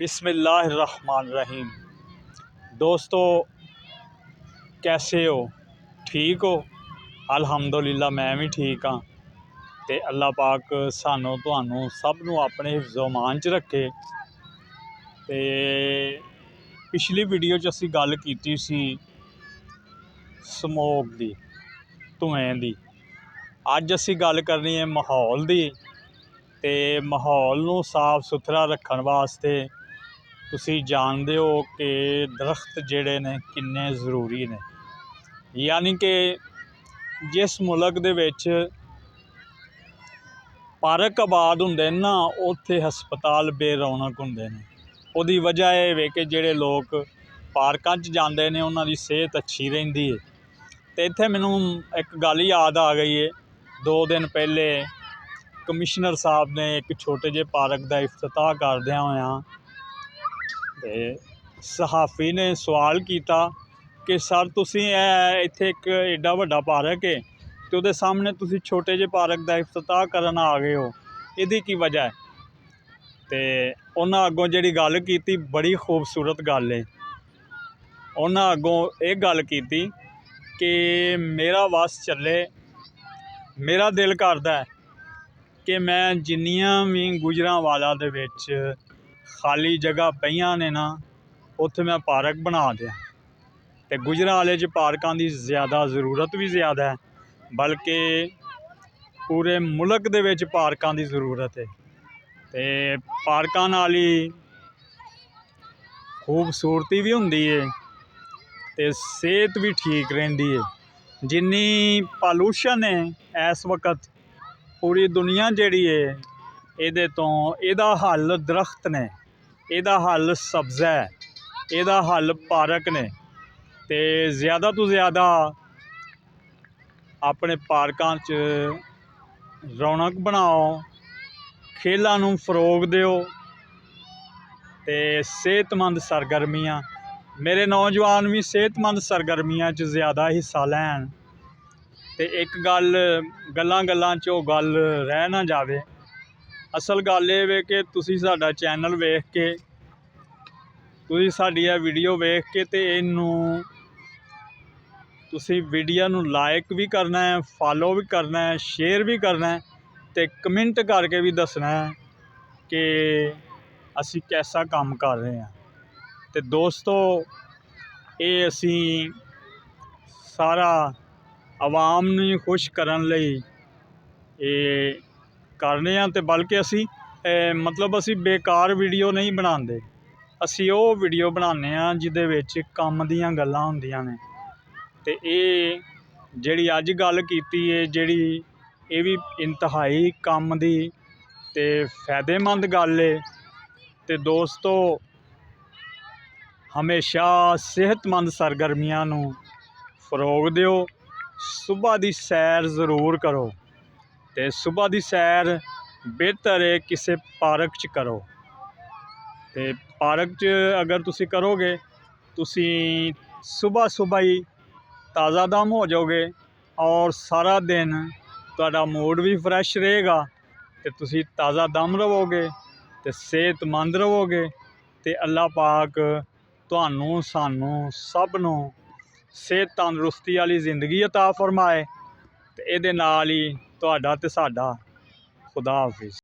बिस्मिल्लाहिर्रहमानिर्रहीम। दोस्तों, कैसे हो? ठीक हो? अल्हम्दुलिल्लाह मैं भी ठीक हाँ। तो अल्लाह पाक सानू तुहानू सब नू अपने हिफ्ज़ो-मान च रखे। तो पिछली वीडियो च असी गल कीती सी समोक दी, धुएं दी। अज असी गल करनी है माहौल दी। ते माहौल नू साफ सुथरा रखने वास्ते तुसी जानते हो कि दरख्त जिहड़े ने किन्ने जरूरी ने। यानी कि जिस मुल्क दे विच पार्क आबाद हुंदे ना, उत्थे हस्पताल बेरौनक हुंदे ने। उहदी वजह यह वे कि जिहड़े लोग पार्कां च जांदे ने उन्हां दी सेहत अच्छी रहिंदी है। तो इत्थे मैनूं एक गल याद आ गई है। 2 दिन पहले कमिश्नर साहब ने एक छोटे जे पार्क का इफ्तिताह करदियां होया ते सहाफ़ी ने सवाल किया कि सर तुसीं इत्थे एक एडा वड्डा पार्क है तो उहदे सामने तुसीं छोटे जे पार्क का इफ्तिताह करन आ गए हो, इहदी की वजह है? तो उन्हां अगों जिहड़ी गल कीती बड़ी खूबसूरत गल है। उन्हां अगों ये गल कीती कि मेरा वस चले, मेरा दिल करदा है कि मैं जिन्नियां भी गुजरांवाला दे विच खाली जगह पईयां ने ना, उत्थे मैं पार्क बना दियां। ते गुजरांवाले च पार्कां दी ज़्यादा ज़रूरत भी ज़्यादा है, बल्कि पूरे मुल्क दे विच पार्कां दी ज़रूरत है। ते पार्कां नाल ही खूबसूरती भी हुंदी है ते सेहत भी ठीक रहिंदी है। जिन्नी पालूशन है इस वक्त पूरी दुनिया जिहड़ी है, इहदे तो इहदा हल दरख्त ने, इहदा हल सब्ज़ा है, इहदा हल पार्क ने। ते ज़्यादा तो ज़्यादा अपने पार्कां च रौनक बनाओ, खेलां नूं फरोग दिओ ते सेहतमंद सरगर्मियां, मेरे नौजवान भी सेहतमंद सरगर्मियां च ज़्यादा हिस्सा लैन। ते एक गल्लां गल्लां च ओह गल रह ना जावे। असल गल ये वे कि तुसी साडा चैनल वेख के, तुसी साडी यह वीडियो वेख के ते इनू तुसी वीडियो नू लाइक भी करना है, फॉलो भी करना है, शेयर भी करना है, ते कमेंट करके भी दसना है कि असी कैसा काम कर रहे हैं। तो दोस्तों, ये असी सारा आवाम नूं खुश करन लई ये करने हैं। तो बल्कि असी मतलब असी बेकार वीडियो नहीं बनाते, असी वो वीडियो बनाने हैं जिहदे विच कम दीयां गल्लां हुंदियां ने। ते ये जिहड़ी अज गल कीती है, जिहड़ी ये भी इंतहाई कम दी ते फायदेमंद गल है। ते दोस्तों, हमेशा सेहतमंद सरगर्मियां नूं फरोग दिओ। सुबह दी सैर ज़रूर करो, ते सुबह दी सैर बेहतर है किसी पार्क च करो। ते पार्क च अगर तुसी करोगे, तुसी सुबह सुबह ही ताज़ा दम हो जाओगे और सारा दिन तुहाडा मूड भी फ्रैश रहेगा, ते तुसी ताज़ा दम रहोगे, ते सेहतमंद रहोगे। ते अल्लाह पाक तुहानू सानू सब नू सेहत तंदरुस्ती वाली जिंदगी अता फरमाए। ते इहदे नाल ही तुहाडा ते साडा खुदा हाफिज़।